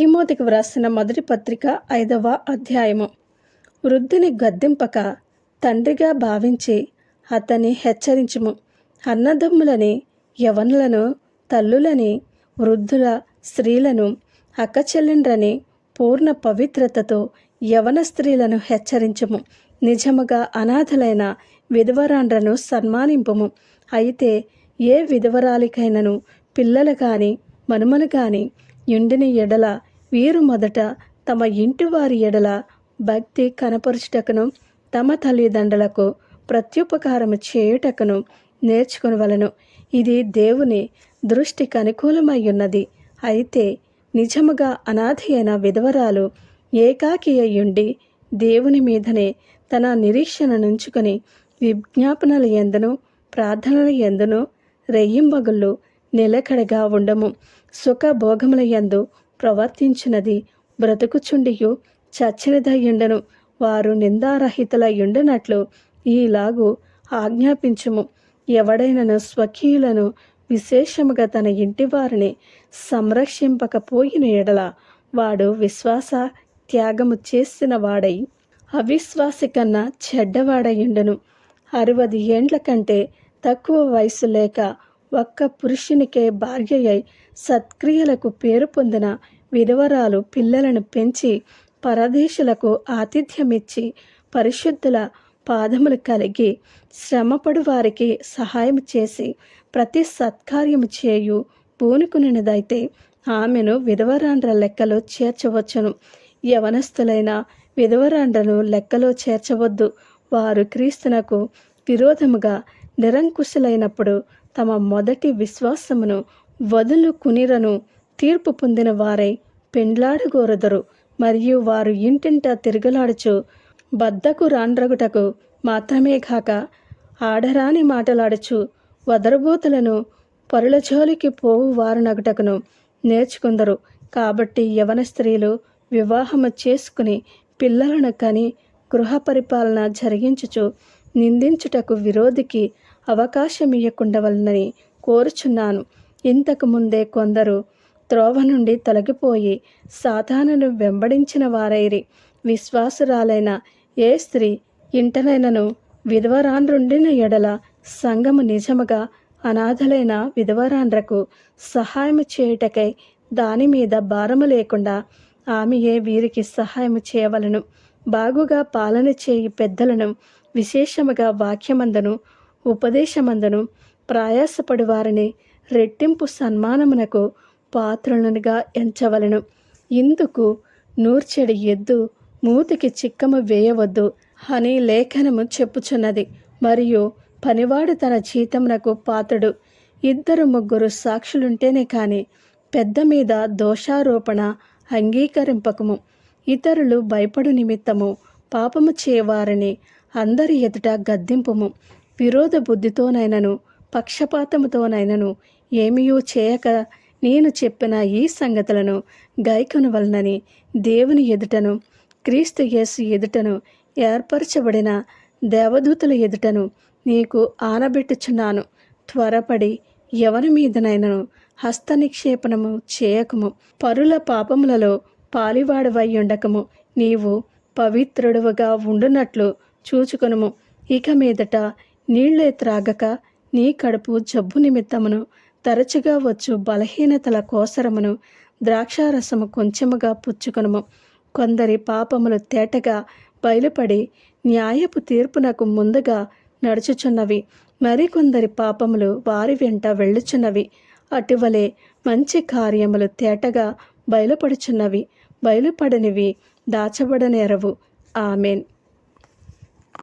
తిమోతికి వ్రాసిన మొదటి పత్రిక 5వ అధ్యాయము. వృద్ధుని గద్దింపక తండ్రిగా భావించి అతన్ని హెచ్చరించుము. అన్నదమ్ములని, యవనులను, తల్లులని, వృద్ధుల స్త్రీలను, అక్కచెల్లెండ్రని పూర్ణ పవిత్రతతో యవన స్త్రీలను హెచ్చరించుము. నిజముగా అనాథలైన విధవరాండ్రను సన్మానింపుము. అయితే ఏ విధవరాలికైనను పిల్లలు కాని మనుమలు కాని యుండిని ఎడల వీరు మొదట తమ ఇంటి వారి ఎడల భక్తి కనపరుచుటకును తమ తల్లిదండ్రులకు ప్రత్యుపకారము చేయుటకును నేర్చుకునవలను. ఇది దేవుని దృష్టికి అనుకూలమై ఉన్నది. అయితే నిజముగా అనాథ అయిన విధవరాలు ఏకాకి అయ్యుండి దేవుని మీదనే తన నిరీక్షణ నుంచుకొని విజ్ఞాపనల యందును ప్రార్థనల యందును రెయ్యింబగళ్ళు నిలకడగా ఉండము. సుఖభోగముల యందు ప్రవర్తించినది బ్రతుకుచుండియు చచ్చినదయ్యుండను. వారు నిందారహితులయ్యుండునట్లు ఈలాగు ఆజ్ఞాపించుము. ఎవడైనను స్వకీయులను విశేషముగా తన ఇంటి వారిని సంరక్షింపకపోయిన ఎడల వాడు విశ్వాస త్యాగము చేసిన వాడై అవిశ్వాసి కన్నా చెడ్డవాడయ్యుండును. 60 ఏండ్ల కంటే తక్కువ వయసు లేక ఒక్క పురుషునికే భార్య అయి సత్క్రియలకు పేరు పొందిన విధవరాలు పిల్లలను పెంచి పరదేశులకు ఆతిథ్యమిచ్చి పరిశుద్ధుల పాదములు కలిగి శ్రమపడు వారికి సహాయం చేసి ప్రతి సత్కార్యము చేయు పూనుకునినదైతే ఆమెను విధవరాండ్ర లెక్కలో చేర్చవచ్చును. యవనస్తులైన విధవరాండ్రను లెక్కలో చేర్చవద్దు. వారు క్రీస్తునకు విరోధముగా నిరంకుశులైనప్పుడు తమ మొదటి విశ్వాసమును వదులుకునిరను తీర్పు పొందిన వారై పెండ్లాడగోరదరు. మరియు వారు ఇంటింటా తిరుగులాడుచు బద్దకు రాండ్రగుటకు మాత్రమే కాక ఆడరాని మాటలాడుచు వదరబోతులను పరుల జోలికి పోవు వారునగుటకును నేర్చుకుందరు. కాబట్టి యవన స్త్రీలు వివాహము చేసుకుని పిల్లలను కని గృహ పరిపాలన జరిగించుచు నిందించుటకు విరోధికి అవకాశం ఇయ్యకుండవలనని కోరుచున్నాను. ఇంతకు ముందే కొందరు త్రోవ నుండి తొలగిపోయి సాతానును వెంబడించిన వారైరి. విశ్వాసురాలైన ఏ స్త్రీ ఇంటనైనను విధవరాండ్రుండిన ఎడల సంఘము నిజముగా అనాథలైన విధవరాండ్రకు సహాయము చేయుటకై దాని మీద భారము లేకుండా ఆమెయే వీరికి సహాయము చేయవలను. బాగుగా పాలన చేయి పెద్దలను విశేషముగా వాక్యమందును ఉపదేశమందును ప్రయాసపడి వారిని రెట్టింపు సన్మానమునకు పాత్రులనుగా ఎంచవలను. ఇందుకు నూర్చెడి ఎద్దు మూతికి చిక్కము వేయవద్దు అని లేఖనము చెప్పుచున్నది. మరియు పనివాడు తన జీతమునకు పాత్రుడు. 2-3 సాక్షులుంటేనే కాని పెద్ద మీద దోషారోపణ అంగీకరింపకము. ఇతరులు భయపడు నిమిత్తము పాపము చేయవారిని అందరి ఎదుట గద్దింపుము. విరోధ బుద్ధితోనైనను పక్షపాతముతోనైనను ఏమీయూ చేయక నేను చెప్పిన ఈ సంగతులను గైకొనవలనని దేవుని ఎదుటను క్రీస్తు యేసు ఎదుటను ఏర్పరచబడిన దేవదూతల ఎదుటను నీకు ఆనబెట్టుచున్నాను. త్వరపడి ఎవరి మీదనైనను హస్త నిక్షేపణము చేయకము. పరుల పాపములలో పాలివాడవై ఉండకము. నీవు పవిత్రుడుగా ఉండునట్లు చూచుకొనుము. ఇక మీదట నీళ్లే త్రాగక నీ కడుపు జబ్బు నిమిత్తమును తరచుగా వచ్చు బలహీనతల కోసరమును ద్రాక్షారసము కొంచెముగా పుచ్చుకొనుము. కొందరి పాపములు తేటగా బయలుపడి న్యాయపు తీర్పునకు ముందుగా నడుచుచున్నవి. మరికొందరి పాపములు వారి వెంట వెళ్ళుచున్నవి. అటువలే మంచి కార్యములు తేటగా బయలుపడుచున్నవి. బయలుపడనివి దాచబడనేరవు. ఆమెన్.